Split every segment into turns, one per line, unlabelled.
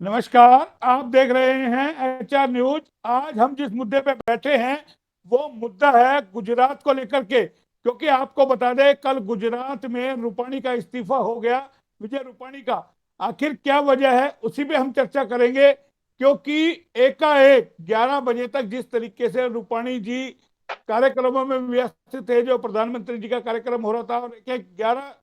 नमस्कार। आप देख रहे हैं एचआर न्यूज। आज हम जिस मुद्दे पे बैठे हैं वो मुद्दा है गुजरात को लेकर के, क्योंकि आपको बता दें कल गुजरात में रूपाणी का इस्तीफा हो गया, विजय रूपाणी का। आखिर क्या वजह है उसी पे हम चर्चा करेंगे, क्योंकि एकाएक 11 बजे तक जिस तरीके से रूपाणी जी कार्यक्रमों में व्यस्त थे, जो प्रधानमंत्री जी का कार्यक्रम हो रहा था, और एक 11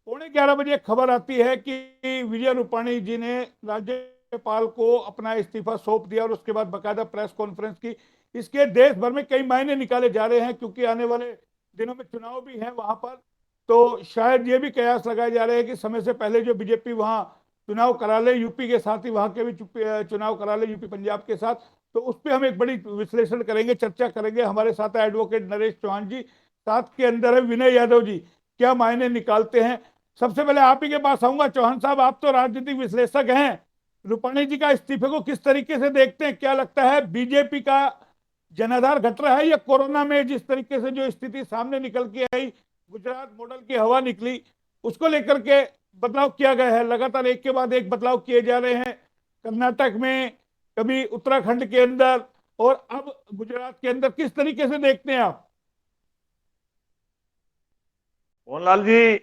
पौने 11 बजे खबर आती है कि विजय रूपाणी जी ने राज्यपाल को अपना इस्तीफा सौंप दिया और उसके बाद बकायदा प्रेस कॉन्फ्रेंस की। इसके देश भर में कई मायने निकाले जा रहे हैं, क्योंकि आने वाले दिनों में चुनाव भी है वहां पर। तो शायद ये भी कयास लगाए जा रहे हैं कि समय से पहले जो बीजेपी वहां चुनाव करा ले, यूपी के साथ ही वहां के भी चुनाव करा ले, यूपी पंजाब के साथ। तो उस पर हम एक बड़ी विश्लेषण करेंगे, चर्चा करेंगे। हमारे साथ है एडवोकेट नरेश चौहान जी, साथ के अंदर है विनय यादव जी। क्या मायने निकालते हैं? सबसे पहले आप ही के पास आऊंगा। चौहान साहब, आप तो राजनीतिक विश्लेषक हैं, रूपाणी जी का इस्तीफे को किस तरीके से देखते हैं? क्या लगता है बीजेपी का जनाधार घट रहा है, या कोरोना में जिस तरीके से जो स्थिति सामने निकल के आई, गुजरात मॉडल की हवा निकली, उसको लेकर के बदलाव किया गया है? लगातार एक के बाद एक बदलाव किए जा रहे हैं, कर्नाटक में, कभी उत्तराखंड के अंदर, और अब गुजरात के अंदर। किस तरीके से देखते हैं आप?
मोहनलाल जी,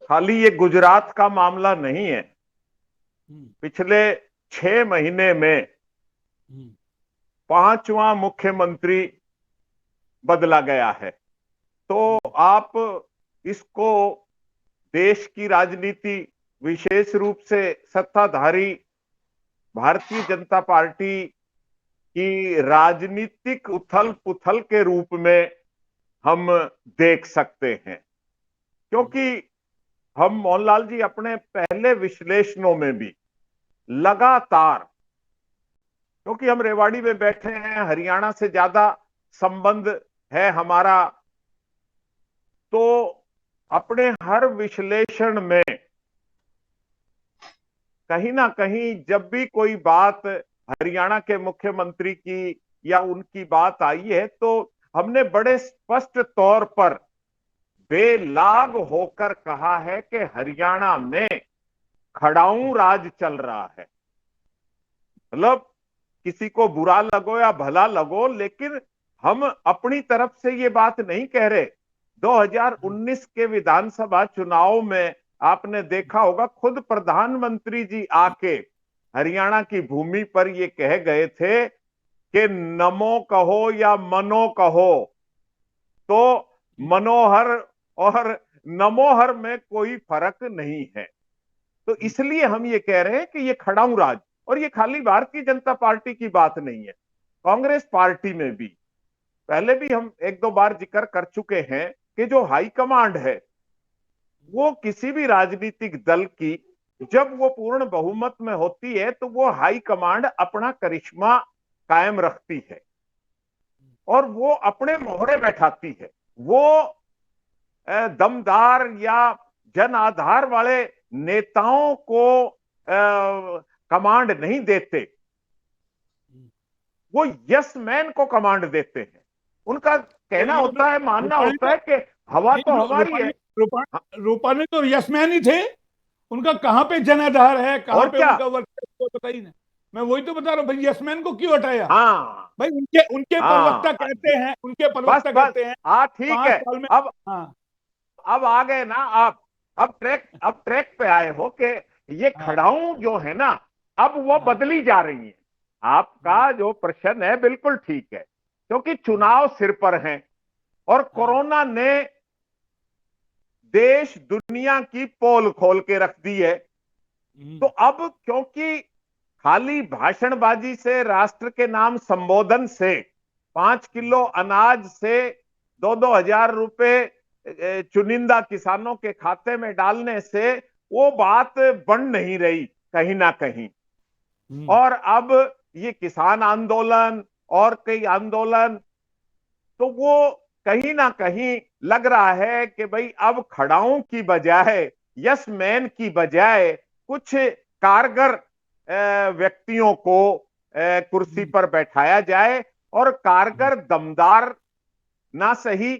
खाली ये गुजरात का मामला नहीं है।
हम्म।
पिछले 6 महीने में
हम्म।
पांचवा मुख्यमंत्री बदला गया है। तो आप इसको देश की राजनीति, विशेष रूप से सत्ताधारी भारतीय जनता पार्टी की राजनीतिक उथल पुथल के रूप में हम देख सकते हैं। क्योंकि हम, मोहनलाल जी, अपने पहले विश्लेषणों में भी लगातार, क्योंकि हम रेवाड़ी में बैठे हैं, हरियाणा से ज्यादा संबंध है हमारा, तो अपने हर विश्लेषण में कहीं ना कहीं जब भी कोई बात हरियाणा के मुख्यमंत्री की या उनकी बात आई है, तो हमने बड़े स्पष्ट तौर पर बेलाग होकर कहा है कि हरियाणा में खड़ाऊ राज चल रहा है। मतलब किसी को बुरा लगो या भला लगो, लेकिन हम अपनी तरफ से ये बात नहीं कह रहे। 2019 के विधानसभा चुनाव में आपने देखा होगा, खुद प्रधानमंत्री जी आके हरियाणा की भूमि पर ये कह गए थे कि नमो कहो या मनो कहो, तो मनोहर और नमोहर में कोई फर्क नहीं है। तो इसलिए हम ये कह रहे हैं कि ये खड़ाऊ राज, और ये खाली भारतीय जनता पार्टी की बात नहीं है, कांग्रेस पार्टी में भी पहले भी हम एक दो बार जिक्र कर चुके हैं कि जो हाईकमांड है वो किसी भी राजनीतिक दल की, जब वो पूर्ण बहुमत में होती है तो वो हाईकमांड अपना करिश्मा कायम रखती है और वो अपने मोहरे बैठाती है। वो दमदार या जन आधार वाले नेताओं को कमांड नहीं देते, वो यस मैन को कमांड देते हैं। उनका कहना
तो
होता है, मानना
रूपाणी
होता
तो
है कि हवा
नहीं,
तो हमारी है।
रूपाणी
हाँ,
रूपाणी तो यसमैन ही थे। उनका कहाँ पे जनाधार है, कहाँ
और
पे
क्या।
उनका वर्क, बताइए ना। मैं वही तो बता रहा हूँ भाई, यसमैन को क्यों हटाया?
हाँ
भाई उनके उनके प्रवक्ता
हाँ,
कहते हैं, उनके
बस
प्रवक्ता
बस,
कहते हैं
हाँ ठीक
5
है।
साल में।
अब
हाँ।
अब आ गए ना आप। अब ट्रैक पे आए हो कि ये
हाँ।
खड़ाऊ जो है ना, अब वो
हाँ।
बदली जा रही है। आपका जो प्रश्न है बिल्कुल ठीक है, क्योंकि चुनाव सिर पर हैं और
हाँ।
कोरोना ने देश दुनिया की पोल खोल के रख दी है। तो
हम्म।
अब क्योंकि खाली भाषणबाजी से, राष्ट्र के नाम संबोधन से, 5 किलो अनाज से 2-2 हजार रुपए चुनिंदा किसानों के खाते में डालने से वो बात बन नहीं रही कहीं ना कहीं।
हम्म।
और अब ये किसान आंदोलन और कई आंदोलन, तो वो कहीं ना कहीं लग रहा है कि भाई अब खड़ाओं की बजाय, यस मैन की बजाय कुछ कारगर व्यक्तियों को कुर्सी
हम्म।
पर बैठाया जाए, और कारगर दमदार ना सही,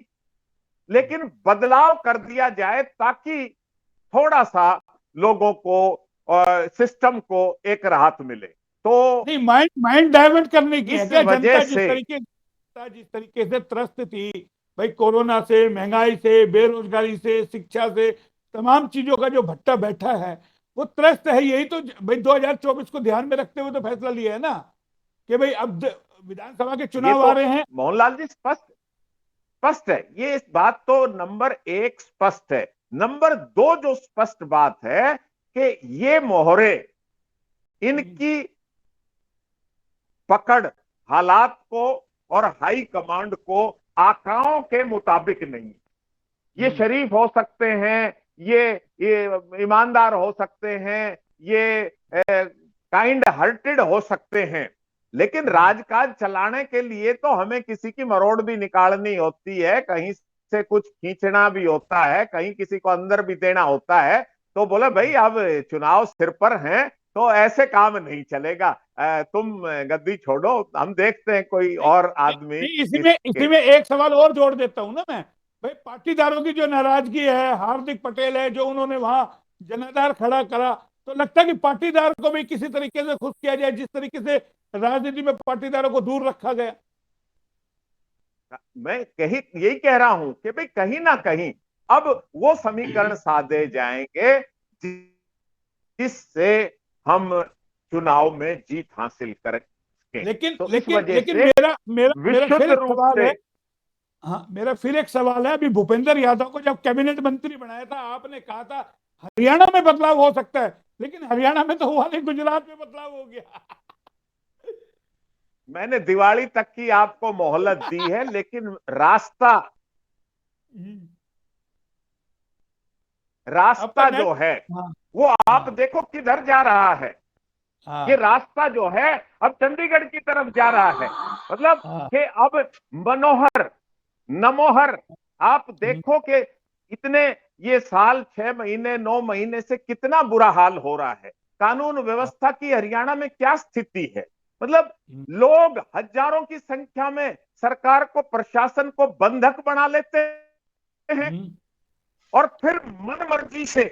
लेकिन बदलाव कर दिया जाए, ताकि थोड़ा सा लोगों को सिस्टम को एक राहत मिले। तो
नहीं, माइंड माइंड डाइवर्ट करने की है
इस
क्या?
वजह
जनता
से
जिस तरीके से त्रस्त थी भाई, कोरोना से, महंगाई से, बेरोजगारी से, शिक्षा से, तमाम चीजों का जो भट्टा बैठा है, वो त्रस्त है। यही तो भाई 2024 को ध्यान में रखते हुए तो फैसला लिया है ना कि भाई अब विधानसभा के
ये
चुनाव
तो
आ रहे हैं।
मोहनलाल जी स्पष्ट स्पष्ट है, ये इस बात तो नंबर एक स्पष्ट है। नंबर दो जो स्पष्ट बात है कि ये मोहरे, इनकी पकड़ हालात को और हाई कमांड को आंकड़ों के मुताबिक नहीं। ये शरीफ हो सकते हैं, ये ईमानदार हो सकते हैं, ये काइंड हार्टेड हो सकते हैं, लेकिन राजकाज चलाने के लिए तो हमें किसी की मरोड़ भी निकालनी होती है, कहीं से कुछ खींचना भी होता है, कहीं किसी को अंदर भी देना होता है। तो बोले भाई अब चुनाव सिर पर हैं तो ऐसे काम नहीं चलेगा, तुम गद्दी छोड़ो, हम देखते हैं कोई
नहीं,
और
नहीं,
आदमी
नहीं,
इसके।
इसी में एक सवाल और जोड़ देता हूं ना मैं। भाई पाटीदारों की जो नाराजगी है, हार्दिक पटेल है जो उन्होंने वहां जनाधार खड़ा करा, तो लगता है कि पाटीदार को भी किसी तरीके से खुश किया जाए जिस तरीके से राजनीति में पाटीदारों को दूर रखा गया।
मैं कहीं यही कह रहा हूं कि भाई कहीं ना कहीं अब वो समीकरण साधे जाएंगे जिससे हम चुनाव में जीत हासिल करेंगे।
लेकिन
तो इस
लेकिन
वजह
लेकिन
से
मेरा मेरा मेरा फिर
विशुद्ध
एक
रूप
सवाल
से
है। हाँ, मेरा फिर एक सवाल है। अभी भूपेंद्र यादव को जब कैबिनेट मंत्री बनाया था, आपने कहा था हरियाणा में बदलाव हो सकता है, लेकिन हरियाणा में तो हुआ नहीं, गुजरात में बदलाव हो गया।
मैंने दिवाली तक की आपको मोहलत दी है, लेकिन रास्ता
आपका
रास्ता जो
नेट।
है
हाँ,
वो आप
हाँ,
देखो किधर जा रहा है। ये
हाँ,
रास्ता जो है अब चंडीगढ़ की तरफ जा रहा है। मतलब
हाँ,
कि अब मनोहर नमोहर, आप
हम्म,
देखो कि इतने ये साल 6 महीने 9 महीने से कितना बुरा हाल हो रहा है। कानून
हाँ,
व्यवस्था की हरियाणा में क्या स्थिति है। मतलब
हम्म,
लोग हजारों की संख्या में सरकार को, प्रशासन को बंधक बना लेते हैं
हम्म,
और फिर मन मर्जी से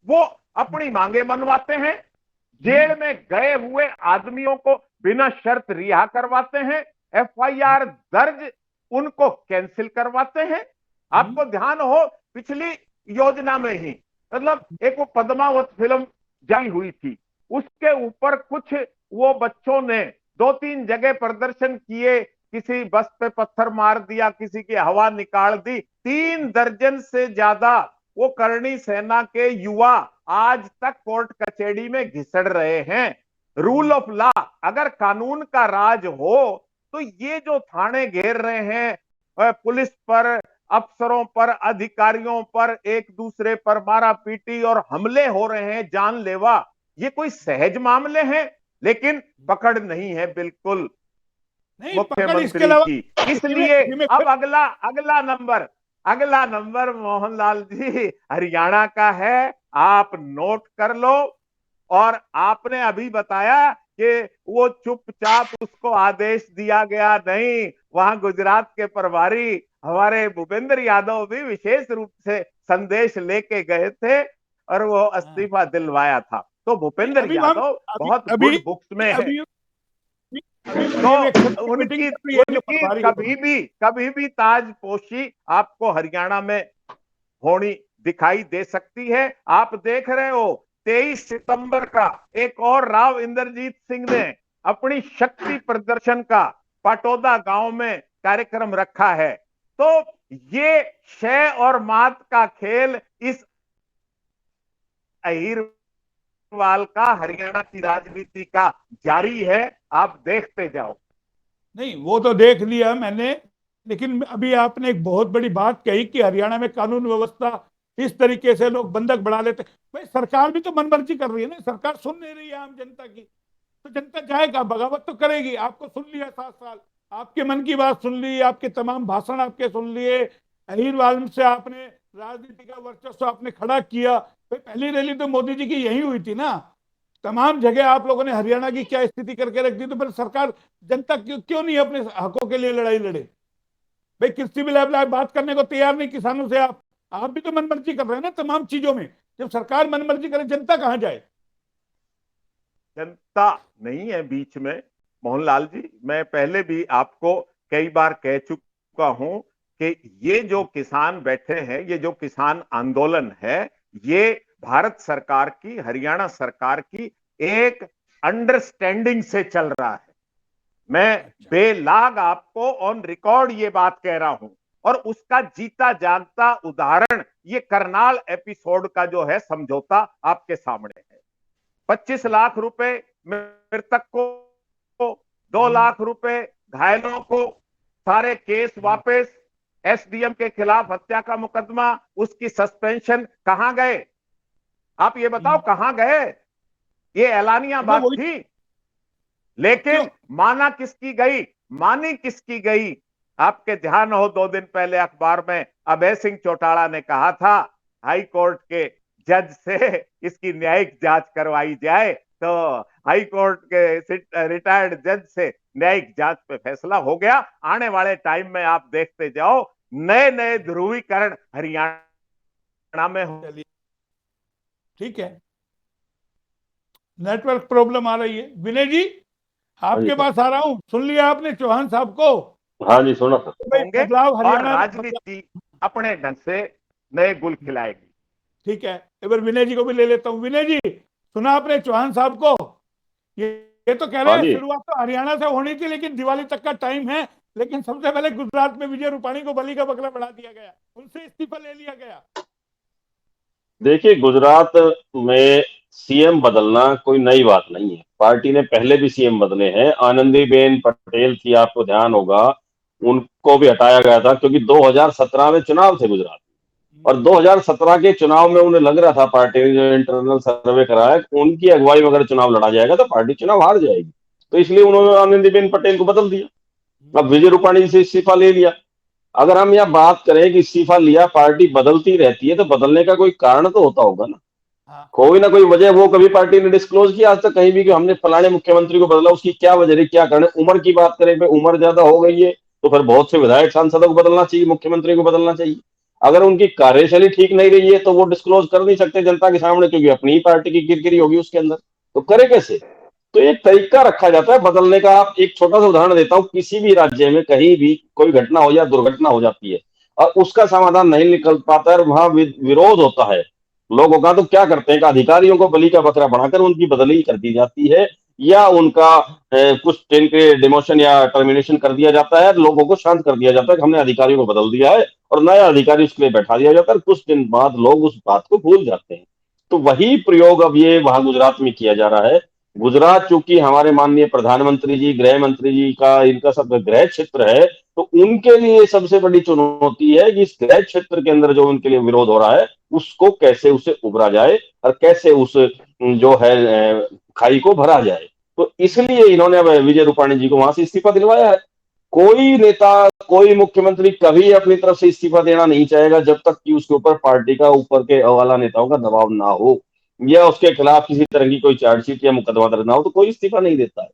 वो अपनी मांगे मनवाते हैं।
हम्म,
जेल में गए हुए आदमियों को बिना शर्त रिहा करवाते हैं, एफआईआर दर्ज उनको कैंसिल करवाते हैं।
हम्म,
आपको ध्यान हो पिछली योजना में ही, मतलब एक वो पद्मावत फिल्म जारी हुई थी, उसके ऊपर कुछ वो बच्चों ने 2-3 जगह प्रदर्शन किए, किसी बस पे पत्थर मार दिया, किसी की हवा निकाल दी, 3 दर्जन से ज्यादा वो करणी सेना के युवा आज तक कोर्ट कचहरी में घिसड़ रहे हैं। रूल ऑफ लॉ, अगर कानून का राज हो तो ये जो थाने घेर रहे हैं, पुलिस पर, अफसरों पर, अधिकारियों पर, एक दूसरे पर मारा पीटी और हमले हो रहे हैं जानलेवा, ये कोई सहज मामले हैं। लेकिन पकड़ नहीं है बिल्कुल
नहीं, पकड़ इसके
मुख्यमंत्री
अलावा
की। इसलिए
इसी में
अब अगला नंबर मोहनलाल जी हरियाणा का है, आप नोट कर लो। और आपने अभी बताया कि वो चुपचाप उसको आदेश दिया गया नहीं, वहां गुजरात के प्रभारी हमारे भूपेंद्र यादव भी विशेष रूप से संदेश लेके गए थे और वो
हाँ,
इस्तीफा दिलवाया था। तो
नहीं,
भूपेंद्र
अभी हम
यादव
अभी
बहुत
अभी
गुड बुक्स में है।
अभी अभी पर्यवेक्षक
तो
की मीटिंग
उनकी
चल रही है जो
उनकी
प्रभारी
कभी
होगा।
भी कभी भी ताजपोशी आपको हरियाणा में होनी दिखाई दे सकती है। आप देख रहे हो 23 सितंबर का एक और राव इंद्रजीत सिंह ने अपनी शक्ति प्रदर्शन का पाटौदा गांव में कार्यक्रम रखा है। तो ये शय और मात का खेल इस अहिरवाल का हरियाणा की राजनीति का जारी है, आप देखते जाओ।
नहीं, वो तो देख लिया मैंने, लेकिन अभी आपने एक बहुत बड़ी बात कही कि हरियाणा में कानून व्यवस्था इस तरीके से लोग बंधक बढ़ा लेते। भाई सरकार भी तो मनमर्जी कर रही है ना, सरकार सुन नहीं रही है आम जनता की। तो जनता चाहेगा, बगावत तो करेगी। आपको सुन लिया 7 साल, आपके मन की बात सुन ली, आपके तमाम भाषण आपके सुन लिए, अहीरवाल से आपने राजनीति का वर्चस्व आपने खड़ा किया। भाई पहली रैली तो मोदी जी की यही हुई थी ना। तमाम जगह आप लोगों ने हरियाणा की क्या स्थिति करके रख दी, तो फिर सरकार, जनता क्यों नहीं अपने हकों के लिए लड़ाई लड़े? भाई कृषि बिल आप बात करने को तैयार नहीं किसानों से। आप भी तो मनमर्जी कर रहे हैं ना तमाम चीजों में। जब सरकार मनमर्जी करे, जनता कहां जाए?
जनता नहीं है बीच में। मोहनलाल जी, मैं पहले भी आपको कई बार कह चुका हूं कि ये जो किसान बैठे हैं, ये जो किसान आंदोलन है, ये भारत सरकार की, हरियाणा सरकार की एक अंडरस्टैंडिंग से चल रहा है। मैं
अच्छा।
बेलाग आपको ऑन रिकॉर्ड ये बात कह रहा हूं, और उसका जीता जागता उदाहरण ये करनाल एपिसोड का जो है समझौता आपके सामने है। 25 लाख रुपए मृतक को, 2 लाख रुपए घायलों को, सारे केस वापस, एसडीएम के खिलाफ हत्या का मुकदमा, उसकी सस्पेंशन, कहां गए? आप ये बताओ कहां गए? ये ऐलानिया
तो मैं
बात
वही
थी,
क्यों।
लेकिन माना किसकी गई, मानी किसकी गई? आपके ध्यान हो 2 दिन पहले अखबार में अभय सिंह चौटाला ने कहा था हाई कोर्ट के जज से इसकी न्यायिक जांच करवाई जाए, तो हाई कोर्ट के रिटायर्ड जज से न्यायिक जांच पे फैसला हो गया। आने वाले टाइम में आप देखते जाओ, नए नए ध्रुवीकरण हरियाणा में हो।
चलिए, ठीक है, नेटवर्क प्रॉब्लम आ रही है। विनय जी,
हाँ जी
आपके
सर।
पास आ रहा हूं। सुन लिया आपने चौहान साहब को?
हाँ जी, सुना सर।
भाई
होंगे
बदलाव
और
हरियाणा
राजनीति अपने ढंग से नए गुल खिलाएगी।
ठीक है, एक बार विनय जी को भी ले लेता हूँ। विनय जी, सुना आपने चौहान साहब को? ये ये तो कह रहे
हाँ
हैं
जी।
शुरुआत तो हरियाणा से होनी थी, लेकिन दिवाली तक का टाइम है। लेकिन सबसे पहले गुजरात में विजय रूपाणी को बलि का बकरा बना दिया गया, उनसे इस्तीफा ले लिया गया।
देखिए, गुजरात में सीएम बदलना कोई नई बात नहीं है। पार्टी ने पहले भी सीएम बदले हैं। आनंदीबेन पटेल थी, आपको ध्यान होगा, उनको भी हटाया गया था क्योंकि 2017 में चुनाव थे गुजरात में। और 2017 के चुनाव में उन्हें लग रहा था, पार्टी ने जो इंटरनल सर्वे कराया, उनकी अगुवाई में अगर चुनाव लड़ा जाएगा तो पार्टी चुनाव हार जाएगी। तो इसलिए उन्होंने आनंदीबेन पटेल को बदल दिया। अब विजय रूपाणी जी से इस्तीफा ले लिया। अगर हम यहाँ बात करें कि इस्तीफा लिया, पार्टी बदलती रहती है, तो बदलने का कोई कारण तो होता होगा ना,
हाँ,
कोई ना कोई वजह। वो कभी पार्टी ने डिस्क्लोज किया आज तक कहीं भी कि हमने फलाने मुख्यमंत्री को बदला, उसकी क्या वजह रही, क्या कारण? उम्र की बात करें, भाई उम्र ज्यादा हो गई है तो फिर बहुत से विधायक सांसदों को बदलना चाहिए, मुख्यमंत्री को बदलना चाहिए। अगर उनकी कार्यशैली ठीक नहीं रही है तो वो डिस्क्लोज कर नहीं सकते जनता के सामने, क्योंकि अपनी ही पार्टी की किरकिरी होगी उसके अंदर, तो करे कैसे? तो एक तरीका रखा जाता है बदलने का। आप एक छोटा सा उदाहरण देता हूँ। किसी भी राज्य में कहीं भी कोई घटना हो या दुर्घटना हो जाती है और उसका समाधान नहीं निकल पाता है और वहां विरोध होता है लोगों का, तो क्या करते हैं कि अधिकारियों को बलि का बकरा बनाकर उनकी बदली कर दी जाती है, या उनका कुछ दिन के डिमोशन या टर्मिनेशन कर दिया जाता है। लोगों को शांत कर दिया जाता है कि हमने अधिकारियों को बदल दिया है, और नया अधिकारी उसके लिए बैठा दिया जाता है। कुछ दिन बाद लोग उस बात को भूल जाते हैं। तो वही प्रयोग अब ये वहां गुजरात में किया जा रहा है। गुजरात चूंकि हमारे माननीय प्रधानमंत्री जी, गृह मंत्री जी का, इनका सब गृह क्षेत्र है, तो उनके लिए सबसे बड़ी चुनौती है कि इस गृह क्षेत्र के अंदर जो उनके लिए विरोध हो रहा है, उसको कैसे उसे उबरा जाए और कैसे उस जो है खाई को भरा जाए। तो इसलिए इन्होंने अब विजय रूपाणी जी को वहां से इस्तीफा दिलवाया है। कोई नेता, कोई मुख्यमंत्री कभी अपनी तरफ से इस्तीफा देना नहीं चाहेगा जब तक कि उसके ऊपर पार्टी का, ऊपर के वाला नेताओं का दबाव ना हो, या उसके खिलाफ किसी तरह की कोई चार्जशीट या मुकदमा दर्ज ना हो, तो कोई इस्तीफा नहीं देता है।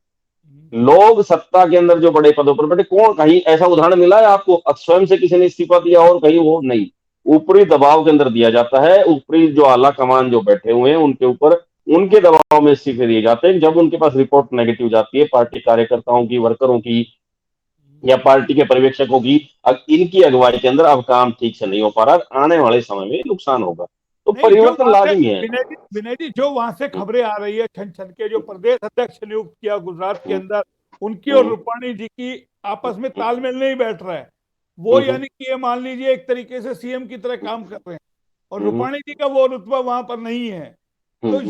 लोग सत्ता के अंदर जो बड़े पदों पर बैठे, कौन, कहीं ऐसा उदाहरण मिला है आपको स्वयं से किसी ने इस्तीफा दिया और कहीं वो नहीं? ऊपरी दबाव के अंदर दिया जाता है। ऊपरी जो आला कमान जो बैठे हुए हैं उनके ऊपर, उनके दबाव में इस्तीफे दिए जाते हैं। जब उनके पास रिपोर्ट नेगेटिव जाती है पार्टी कार्यकर्ताओं की, वर्करों की, या पार्टी के पर्यवेक्षकों की, अब इनकी अगुवाई के अंदर अब काम ठीक से नहीं हो पा रहा, आने वाले समय में नुकसान होगा। तो
नहीं, जो
परिवर्तन
वहां से
लाजमी है।
विनय जी, जो वहां से खबरें आ रही है छन छन के, जो प्रदेश अध्यक्ष नियुक्त किया गुजरात के अंदर, उनकी और रूपाणी जी की आपस में तालमेल नहीं बैठ रहा है। वो यानी कि ये मान लीजिए एक तरीके से सीएम की तरह काम कर रहे हैं, और रूपाणी जी का वो रुतबा वहां पर नहीं है। तो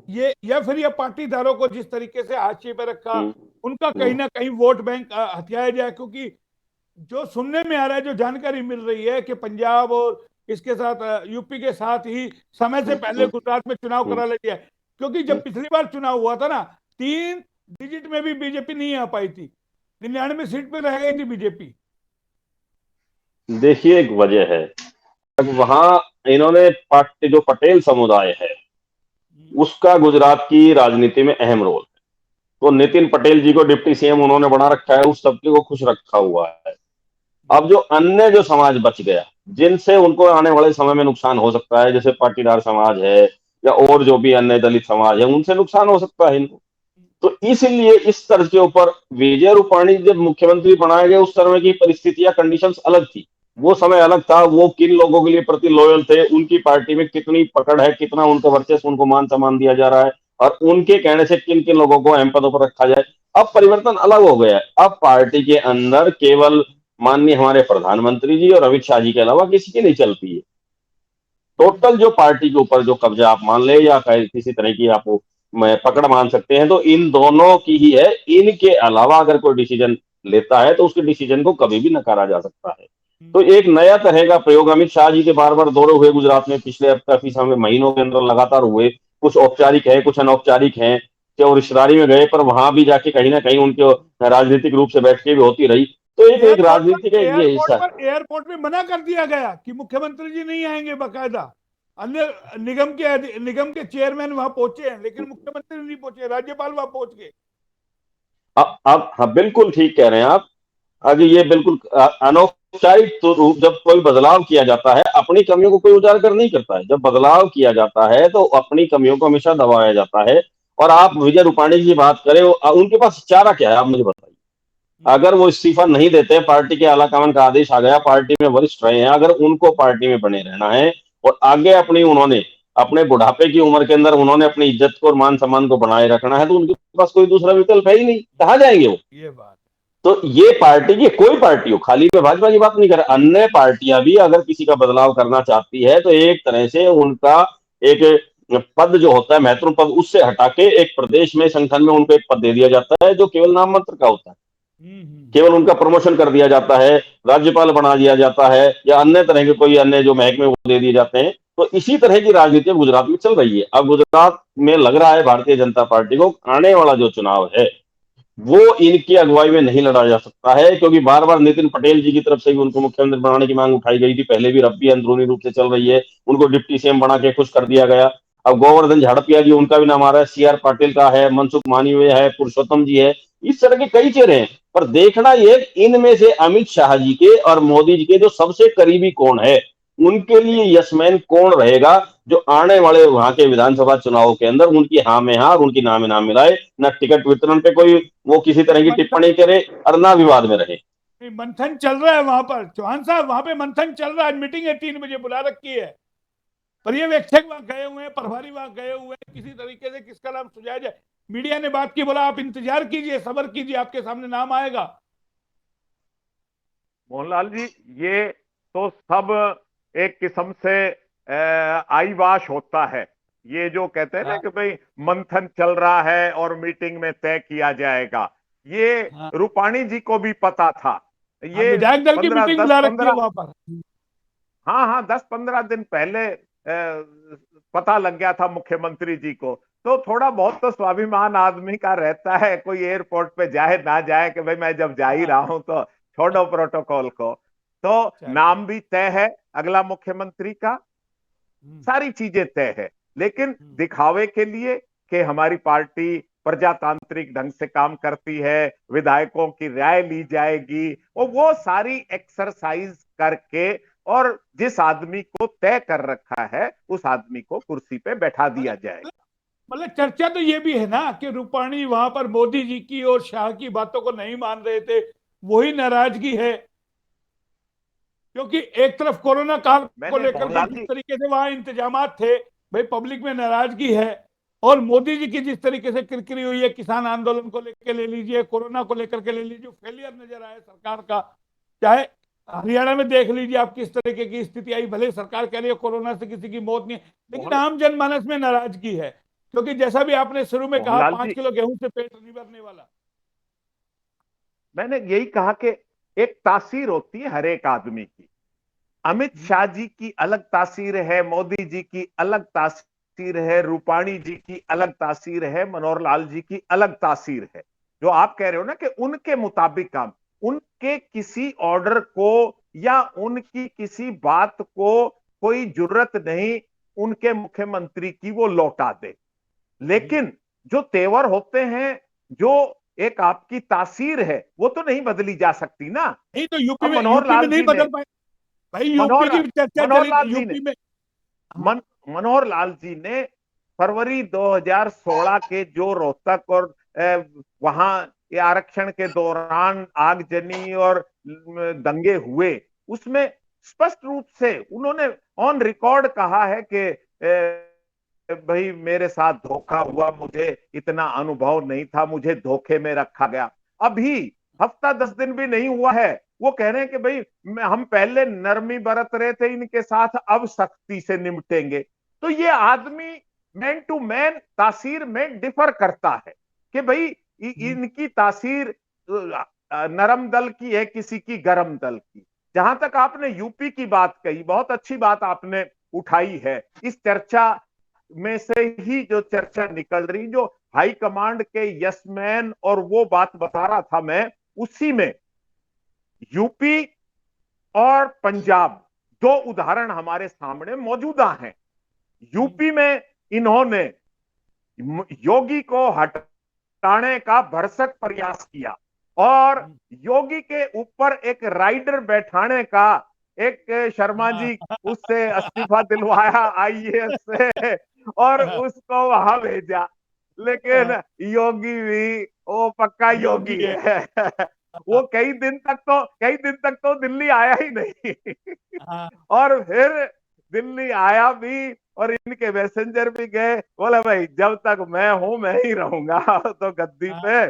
ये या फिर ये पाटीदारों को जिस तरीके से हाशिए पे रखा, उनका कहीं ना कहीं वोट बैंक हथियाया जाए। क्योंकि जो सुनने में आ रहा है, जो जानकारी मिल रही है कि पंजाब और इसके साथ यूपी के साथ ही समय से पहले गुजरात में चुनाव करा लिया है। क्योंकि जब पिछली बार चुनाव हुआ था ना, 3 डिजिट में भी बीजेपी नहीं आ पाई थी, 99 सीट पे रह गई थी बीजेपी।
देखिए, एक वजह है, अब वहां इन्होंने पार्टी, जो पटेल समुदाय है, उसका गुजरात की राजनीति में अहम रोल है। तो नितिन पटेल जी को डिप्टी सीएम उन्होंने बना रखा है, उस तबके को खुश रखा हुआ है। अब जो अन्य जो समाज बच गया, जिनसे उनको आने वाले समय में नुकसान हो सकता है, जैसे पाटीदार समाज है या और जो भी अन्य दलित समाज है, उनसे नुकसान हो सकता है इनको। तो इसलिए इस तर्ज के ऊपर विजय रूपाणी जब मुख्यमंत्री बनाए गए उस समय की परिस्थितियां कंडीशंस अलग थी। वो समय अलग था, वो किन लोगों के लिए प्रति लॉयल थे, उनकी पार्टी में कितनी पकड़ है, कितना उनका वर्चस्व, उनको मान सम्मान दिया जा रहा है और उनके कहने से किन किन लोगों को अहम पदों पर रखा जाए। अब परिवर्तन अलग हो गया है। अब पार्टी के अंदर केवल माननीय हमारे प्रधानमंत्री जी और अमित शाह जी के अलावा किसी की नहीं चलती है। टोटल जो पार्टी के ऊपर जो कब्जा आप मान ले या किसी तरह की आप पकड़ मान सकते हैं, तो इन दोनों की ही है। इनके अलावा अगर कोई डिसीजन लेता है तो उसके डिसीजन को कभी भी नकारा जा सकता है। तो एक नया तरह का प्रयोग अमित शाह जी के बार बार दौरे हुए गुजरात में पिछले अब काफी समय महीनों के अंदर लगातार हुए, कुछ औपचारिक है, कुछ अनौपचारिक हैं, और रिश्तेदारी में गए पर वहां भी जाके कहीं ना कहीं उनके राजनीतिक रूप से बैठकें भी होती रही। तो एक एक राजनीति का ये हिस्सा।
एयरपोर्ट में मना कर दिया गया कि मुख्यमंत्री जी नहीं आएंगे। बाकायदा अन्य निगम के चेयरमैन वहां पहुंचे हैं, लेकिन मुख्यमंत्री नहीं पहुंचे, राज्यपाल वहां पहुंच गए।
अब हाँ, बिल्कुल ठीक कह रहे हैं आप। आगे ये बिल्कुल अनौपचारिक तो रूप, जब कोई बदलाव किया जाता है अपनी कमियों को कोई उजागर नहीं करता है। जब बदलाव किया जाता है तो अपनी कमियों को हमेशा दबाया जाता है। और आप विजय रूपाणी जी की बात करें, उनके पास चारा क्या है आप मुझे बताइए। अगर वो इस्तीफा नहीं देते, पार्टी के आलाकमान का आदेश आ गया, पार्टी में वरिष्ठ रहे हैं, अगर उनको पार्टी में बने रहना है और आगे अपनी उन्होंने अपने बुढ़ापे की उम्र के अंदर उन्होंने अपनी इज्जत को और मान सम्मान को बनाए रखना है, तो उनके पास कोई दूसरा विकल्प है ही नहीं। कहाँ जाएंगे वो?
ये बात
तो ये पार्टी की कोई पार्टी हो, खाली में भाजपा की बात नहीं कर रहा, अन्य पार्टियां भी अगर किसी का बदलाव करना चाहती है तो एक तरह से उनका एक पद जो होता है, महत्वपूर्ण पद, उससे हटा के एक प्रदेश में संगठन में उनको एक पद दे दिया जाता है जो केवल नाम मात्र का होता है। केवल उनका प्रमोशन कर दिया जाता है, राज्यपाल बना दिया जाता है या अन्य तरह के कोई अन्य जो महकमे वो दे दिए जाते हैं। तो इसी तरह की राजनीति गुजरात में चल रही है। अब गुजरात में लग रहा है भारतीय जनता पार्टी को आने वाला जो चुनाव है वो इनकी अगुवाई में नहीं लड़ा जा सकता है, क्योंकि बार बार नितिन पटेल जी की तरफ से भी उनको मुख्यमंत्री बनाने की मांग उठाई गई थी। पहले भी रब्बी अंदरूनी रूप से चल रही है, उनको डिप्टी सीएम बना के खुश कर दिया गया। अब गोवर्धन झाड़पिया जी, उनका भी नाम आ रहा है, सीआर पाटिल का है, मनसुख मांडविया है, पुरुषोत्तम जी है, इस तरह के कई चेहरे हैं। पर देखना ये इनमें से अमित शाह जी के और मोदी जी के जो सबसे करीबी कौन है, उनके लिए यशमैन कौन रहेगा, जो आने वाले वहां के विधानसभा चुनावों के अंदर उनकी हाँ में हाँ और उनकी ना में ना मिलाए, न टिकट वितरण पे कोई वो किसी तरह की टिप्पणी करे और ना विवाद में रहे।
मंथन चल रहा है वहां पर, चौहान साहब, वहां पे मंथन चल रहा है। मीटिंग है 3 बजे बुला रखी है, पर्यवेक्षक वहां गए हुए हैं, प्रभारी वहां गए हुए हैं, किसी तरीके से किसका नाम सुझाया जाए। मीडिया ने बात की, बोला आप इंतजार कीजिए, सब्र कीजिए, आपके सामने नाम आएगा।
मोहनलाल जी, ये तो सब एक किस्म से आईवाश होता है। ये जो कहते हैं ना कि भाई मंथन चल रहा है और मीटिंग में तय किया जाएगा, ये रूपाणी जी को भी पता था। ये
विधायक दल की मीटिंग बुला रखी है वहां पर।
हाँ हाँ, 10-15 दिन पहले पता लग गया था मुख्यमंत्री जी को। तो थोड़ा बहुत तो स्वाभिमान आदमी का रहता है, कोई एयरपोर्ट पे जाए ना जाए कि भाई मैं जब जा ही रहा हूं तो छोड़ो प्रोटोकॉल को। तो नाम भी तय है अगला मुख्यमंत्री का, सारी चीजें तय है, लेकिन दिखावे के लिए कि हमारी पार्टी प्रजातांत्रिक ढंग से काम करती है, विधायकों की राय ली जाएगी, और वो सारी एक्सरसाइज करके और जिस आदमी को तय कर रखा है उस आदमी को कुर्सी पे बैठा दिया जाएगा।
मतलब चर्चा तो ये भी है ना कि रूपाणी वहां पर मोदी जी की और शाह की बातों को नहीं मान रहे थे, वही नाराजगी है। क्योंकि एक तरफ कोरोना काल को लेकर के जिस तरीके से वहां इंतजाम थे, भाई पब्लिक में नाराजगी है, और मोदी जी की जिस तरीके से किरकिरी हुई है, किसान आंदोलन को लेकर ले लीजिए, कोरोना को लेकर के ले लीजिए, फेलियर नजर आया सरकार का। चाहे हरियाणा में देख लीजिए आप किस तरीके की स्थिति आई, भले सरकार कह रही है कोरोना से किसी की मौत नहीं, लेकिन आम जनमानस में नाराजगी है। क्योंकि जैसा भी आपने शुरू में कहा, 5 किलो गेहूं से पेट नहीं भरने वाला।
मैंने यही कहा कि एक तासीर होती है हर एक आदमी की। अमित शाह जी की अलग तासीर है, मोदी जी की अलग तासीर है, रूपाणी जी की अलग तासीर है, मनोहर लाल जी की अलग तासीर है। जो आप कह रहे हो ना कि उनके मुताबिक काम, उनके किसी ऑर्डर को या उनकी किसी बात को कोई जरूरत नहीं उनके मुख्यमंत्री की वो लौटा दे, लेकिन जो तेवर होते हैं, जो एक आपकी तासीर है, वो तो नहीं बदली जा सकती ना।
नहीं तो यूपी में नहीं बदल पाए भाई। यूपी की चर्चा चली यूपी में।
मनोहर लाल जी ने फरवरी 2016 के जो रोहतक और वहां ये आरक्षण के दौरान आगजनी और दंगे हुए, उसमें स्पष्ट रूप से उन्होंने ऑन रिकॉर्ड कहा है कि भाई मेरे साथ धोखा हुआ, मुझे इतना अनुभव नहीं था, मुझे धोखे में रखा गया। अभी हफ्ता 10 दिन भी नहीं हुआ है, वो कह रहे हैं कि भाई हम पहले नरमी बरत रहे थे इनके साथ, अब सख्ती से निपटेंगे। तो ये आदमी मैन टू मैन तासीर में डिफर करता है कि भाई इनकी तासीर नरम दल की है, किसी की गरम दल की। जहां तक आपने यूपी की बात कही, बहुत अच्छी बात आपने उठाई है। इस चर्चा में से ही जो चर्चा निकल रही, जो हाई कमांड के यसमैन और वो बात बता रहा था मैं, उसी में यूपी और पंजाब दो उदाहरण हमारे सामने मौजूदा हैं। यूपी में इन्होंने योगी को हटाने का भरसक प्रयास किया और योगी के ऊपर एक राइडर बैठाने का, एक शर्मा जी उससे इस्तीफा दिलवाया आईएएस से और उसको वहां भेजा। लेकिन योगी भी वो पक्का योगी है। वो कई दिन तक तो दिल्ली आया ही नहीं और फिर दिल्ली आया भी और इनके मैसेंजर भी गए, बोला भाई जब तक मैं हूं मैं ही रहूंगा तो गद्दी पे।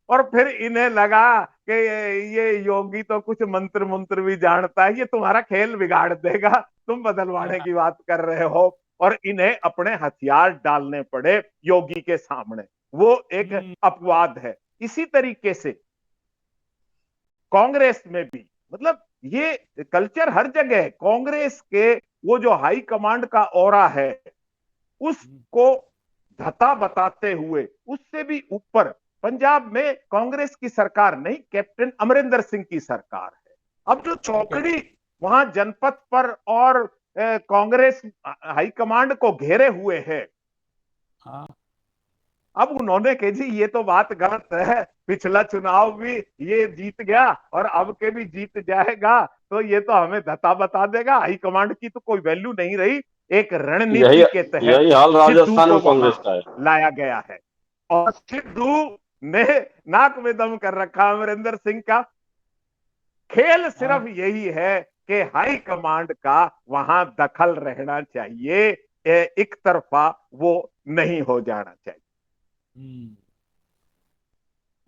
और फिर इन्हें लगा कि ये योगी तो कुछ मंत्र मंत्र भी जानता है, ये तुम्हारा खेल बिगाड़ देगा, तुम बदलवाने की बात कर रहे हो। और इन्हें अपने हथियार डालने पड़े योगी के सामने, वो एक अपवाद है। इसी तरीके से कांग्रेस में भी, मतलब ये कल्चर हर जगह है। कांग्रेस के वो जो हाई कमांड का ऑरा है उसको धता बताते हुए, उससे भी ऊपर पंजाब में कांग्रेस की सरकार नहीं, कैप्टन अमरिंदर सिंह की सरकार है। अब जो चौकड़ी वहां जनपद पर और कांग्रेस हाईकमांड को घेरे हुए है, अब उन्होंने कहा जी ये तो बात गलत है, पिछला चुनाव भी ये जीत गया और अब के भी जीत जाएगा, तो ये तो हमें धता बता देगा, हाईकमांड की तो कोई वैल्यू नहीं रही। एक रणनीति के तहत
यही हाल राजस्थान में कांग्रेस का है,
लाया गया है और सिद्धू ने नाक में दम कर रखा अमरिंदर सिंह का। खेल सिर्फ यही है कि हाई कमांड का वहां दखल रहना चाहिए, एक तरफा वो नहीं हो जाना चाहिए।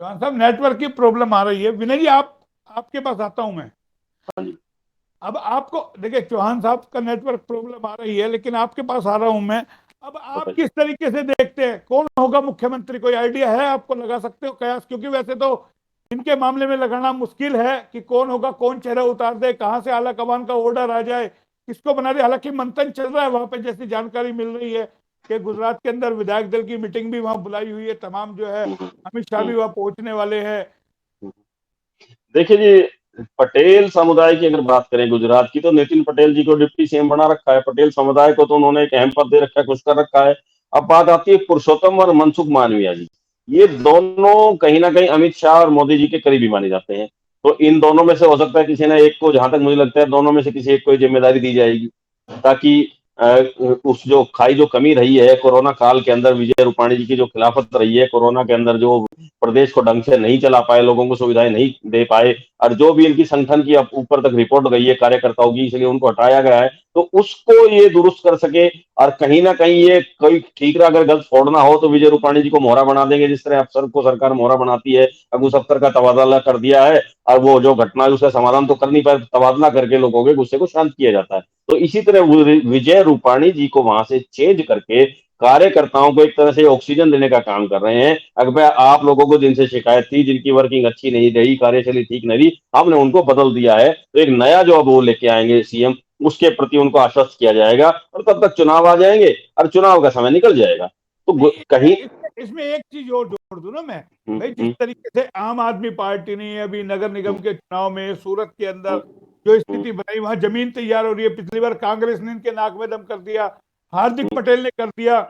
चौहान साहब, नेटवर्क की प्रॉब्लम आ रही है। विनय जी, आपके पास आता हूं मैं। अब आपको देखिए, चौहान साहब का नेटवर्क प्रॉब्लम आ रही है, लेकिन आपके पास आ रहा हूं मैं। अब आप किस तरीके से देखते हैं कौन होगा मुख्यमंत्री? कोई आइडिया है आपको? लगा सकते हो कयास? क्योंकि वैसे तो इनके मामले में लगाना मुश्किल है कि कौन होगा, कौन चेहरा उतार दे, कहां से आला कमान का ऑर्डर आ जाए, किसको बना दे। हालांकि मंथन चल रहा है वहां पे, जैसी जानकारी मिल रही है कि गुजरात के अंदर विधायक दल की मीटिंग भी वहां बुलाई हुई है, तमाम जो है अमित शाह भी वहां पहुंचने वाले हैं।
देखिए जी, पटेल समुदाय की अगर बात करें गुजरात की, तो नितिन पटेल जी को डिप्टी सीएम बना रखा है। पटेल समुदाय को तो उन्होंने एक अहम पद दे रखा है, खुश कर रखा है। अब बात आती है पुरुषोत्तम और मनसुख मांडविया जी, ये दोनों कहीं ना कहीं अमित शाह और मोदी जी के करीबी माने जाते हैं। तो इन दोनों में से हो सकता है किसी ने एक को, जहां तक मुझे लगता है दोनों में से किसी एक को जिम्मेदारी दी जाएगी, ताकि उस जो खाई जो कमी रही है कोरोना काल के अंदर, विजय रूपाणी जी की जो खिलाफत रही है कोरोना के अंदर, जो प्रदेश को ढंग से नहीं चला पाए, लोगों को सुविधाएं नहीं दे पाए, और जो भी इनकी संगठन की ऊपर तक रिपोर्ट गई है कार्यकर्ताओं की, इसलिए उनको हटाया गया है, तो उसको ये दुरुस्त कर सके। और कहीं ना कहीं ये कोई ठीकरा अगर गलत फोड़ना हो तो विजय रूपाणी जी को मोहरा बना देंगे, जिस तरह अफसर को सरकार मोहरा बनाती है। अब उस अफसर का तबादला कर दिया है और वो जो घटना है उसका समाधान तो कर नहीं पाए, तबादला करके लोगों के गुस्से को शांत किया जाता है। तो इसी तरह विजय रूपाणी जी को वहां से चेंज करके कार्यकर्ताओं को एक तरह से ऑक्सीजन देने का काम कर रहे हैं। अगर आप लोगों को जिनसे शिकायत थी, जिनकी वर्किंग अच्छी नहीं रही, कार्यशैली ठीक नहीं रही, हमने उनको बदल दिया है, तो एक नया जो अब वो लेके आएंगे सीएम, उसके प्रति उनको आश्वस्त किया जाएगा और तब तक चुनाव आ जाएंगे और चुनाव का समय निकल जाएगा। तो कहीं
इसमें एक चीज और जोड़ दूं ना मैं भाई, जिस तरीके से आम आदमी पार्टी ने अभी नगर निगम के चुनाव में सूरत के अंदर जो स्थिति बनाई, वहां जमीन तैयार हो रही है। पिछली बार कांग्रेस ने इनके नाक में दम कर दिया, हार्दिक पटेल ने कर दिया,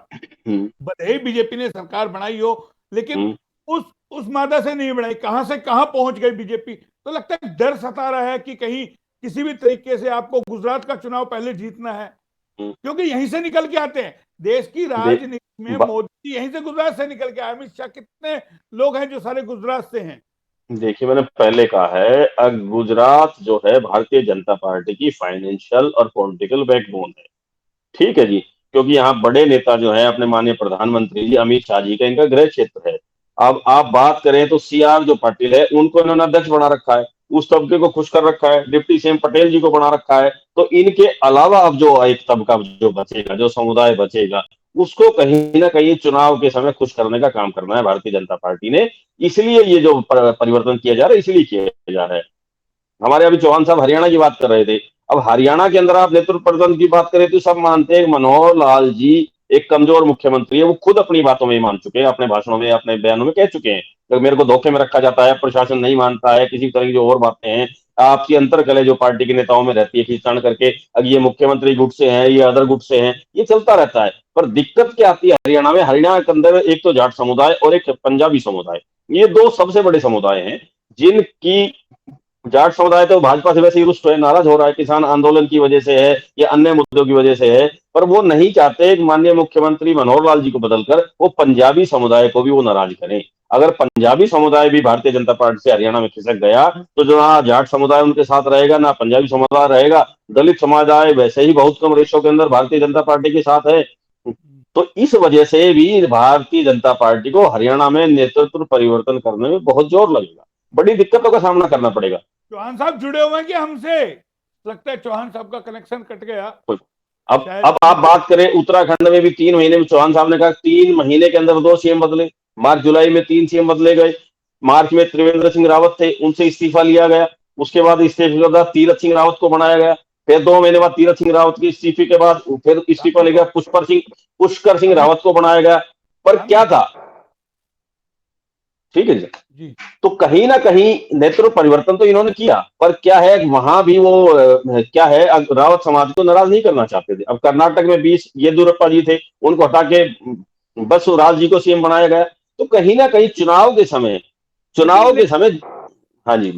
भले ही बीजेपी ने सरकार बनाई हो, लेकिन उस मादा से नहीं बनाई। कहां से कहां पहुंच गई बीजेपी। तो लगता है डर सता रहा है कि कहीं किसी भी तरीके से आपको गुजरात का चुनाव पहले जीतना है, क्योंकि यहीं से निकल के आते हैं। देश की राजनीति में
बा-
मोदी जी यहीं से गुजरात से निकल के आए। अमित शाह कितने लोग हैं जो सारे गुजरात से हैं।
देखिए, मैंने पहले कहा है, गुजरात जो है भारतीय जनता पार्टी की फाइनेंशियल और पॉलिटिकल बैकबोन है। ठीक है जी, क्योंकि यहाँ बड़े नेता जो है अपने माननीय प्रधानमंत्री जी अमित शाह जी का इनका गृह क्षेत्र है। अब आप बात करें तो सीआर जो पाटिल है उनको इन्होंने अध्यक्ष बना रखा है, उस तबके को खुश कर रखा है, डिप्टी सीएम पटेल जी को बना रखा है। तो इनके अलावा अब जो एक तबका जो बचेगा, जो समुदाय बचेगा, उसको कहीं ना कहीं चुनाव के समय खुश करने का काम करना है भारतीय जनता पार्टी ने। इसलिए ये जो परिवर्तन किया जा रहा है, इसलिए किया जा रहा है। हमारे अभी चौहान साहब हरियाणा की बात कर रहे थे। अब हरियाणा के अंदर आप नेतृत्व प्रदर्शन की बात करें तो सब मानते हैं मनोहर लाल जी एक कमजोर मुख्यमंत्री है। वो खुद अपनी बातों में मान चुके हैं, अपने भाषणों में, अपने बयानों में कह चुके हैं कि मेरे को धोखे में रखा जाता है, प्रशासन नहीं मानता है, किसी तरह की जो और बातें हैं, आपसी अंतर्कलह जो पार्टी के नेताओं में रहती है खींचतान करके, अब ये मुख्यमंत्री गुट से हैं, ये अदर गुट से हैं, ये चलता रहता है। पर दिक्कत क्या आती है हरियाणा में? हरियाणा के अंदर एक तो जाट समुदाय और एक पंजाबी समुदाय, ये दो सबसे बड़े समुदाय हैं जिनकी, जाट समुदाय तो भाजपा से वैसे ही रुष्ट है, नाराज हो रहा है, किसान आंदोलन की वजह से है या अन्य मुद्दों की वजह से है, पर वो नहीं चाहते माननीय मुख्यमंत्री मनोहर लाल जी को बदलकर वो पंजाबी समुदाय को भी वो नाराज करें। अगर पंजाबी समुदाय भी भारतीय जनता पार्टी से हरियाणा में खिसक गया तो जो ना जाट समुदाय उनके साथ रहेगा, ना पंजाबी समुदाय रहेगा। दलित समुदाय वैसे ही बहुत कम रेशो के अंदर भारतीय जनता पार्टी के साथ है। तो इस वजह से भी भारतीय जनता पार्टी को हरियाणा में नेतृत्व परिवर्तन करने में बहुत जोर लगेगा, बड़ी दिक्कतों का सामना करना पड़ेगा।
चौहान साहब जुड़े हुए हैं कि हमसे? लगता है चौहान साहब का कनेक्शन कट गया
अब
शायद।
अब आप बात करें उत्तराखंड में भी 3 महीने में, चौहान साहब ने कहा 3 महीने के अंदर 2 सीएम बदले। मार्च जुलाई में 3 सीएम बदले गए। मार्च में त्रिवेंद्र सिंह रावत थे, उनसे इस्तीफा लिया गया। उसके बाद इस्तीफे के बाद तीरथ सिंह रावत को बनाया गया। फिर 2 महीने बाद तीरथ सिंह रावत की इस्तीफे के बाद फिर इस्तीफा ले गया पुष्कर सिंह रावत को बनाया गया। पर क्या था? ठीक है जी।
जी
तो कहीं ना कहीं नेतृत्व परिवर्तन तो इन्होंने किया, पर क्या है वहां भी वो क्या है, रावत समाज को नाराज नहीं करना चाहते थे। अब कर्नाटक में 20 येदियुरप्पा जी थे, उनको हटा के बस राज जी को सीएम बनाया गया। तो कहीं ना कहीं चुनाव के समय हाँ जी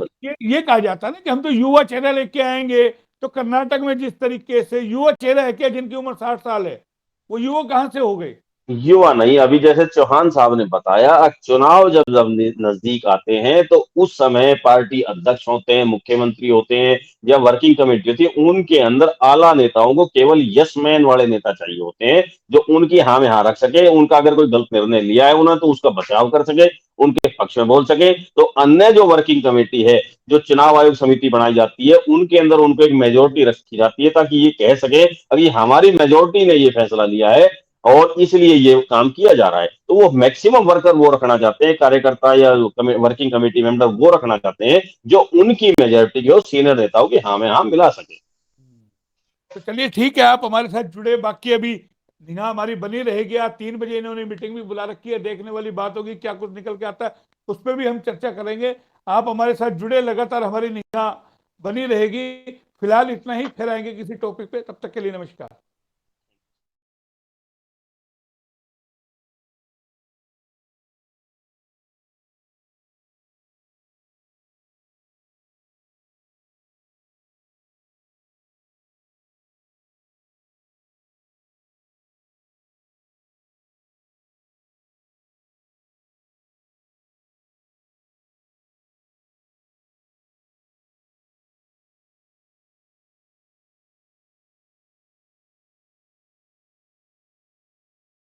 ये कहा जाता है ना कि हम तो युवा चेहरा लेके आएंगे। तो कर्नाटक में जिस तरीके से युवा चेहरा है क्या, जिनकी उम्र 60 साल है, वो युवा कहां से हो गए?
युवा नहीं, अभी जैसे चौहान साहब ने बताया, चुनाव जब जब नजदीक आते हैं तो उस समय पार्टी अध्यक्ष होते हैं, मुख्यमंत्री होते हैं या वर्किंग कमेटी होती है, उनके अंदर आला नेताओं को केवल यस मैन वाले नेता चाहिए होते हैं, जो उनकी हाँ में हाँ रख सके। उनका अगर कोई गलत निर्णय लिया है उन्होंने तो उसका बचाव कर सके, उनके पक्ष में बोल सके। तो अन्य जो वर्किंग कमेटी है, जो चुनाव आयोग समिति बनाई जाती है, उनके अंदर उनको एक मेजोरिटी रखी जाती है ताकि ये कह सके अभी हमारी मेजोरिटी ने ये फैसला लिया है और इसलिए ये काम किया जा रहा है। तो वो मैक्सिमम वर्कर वो रखना चाहते हैं, कार्यकर्ता या वर्किंग कमेटी मेंबर वो रखना चाहते हैं जो उनकी मेजोरिटी के सीनियर नेताओं की हाँ में हाँ मिला सके।
तो चलिए ठीक है, आप हमारे साथ जुड़े। बाकी अभी निगाह हमारी बनी रहेगी। आज 3 बजे इन्होंने मीटिंग भी बुला रखी है, देखने वाली बात होगी क्या कुछ निकल के आता है, उस पर भी हम चर्चा करेंगे। आप हमारे साथ जुड़े, लगातार हमारी निगाह बनी रहेगी। फिलहाल इतना ही, फिर आएंगे किसी टॉपिक पे। तब तक के लिए नमस्कार।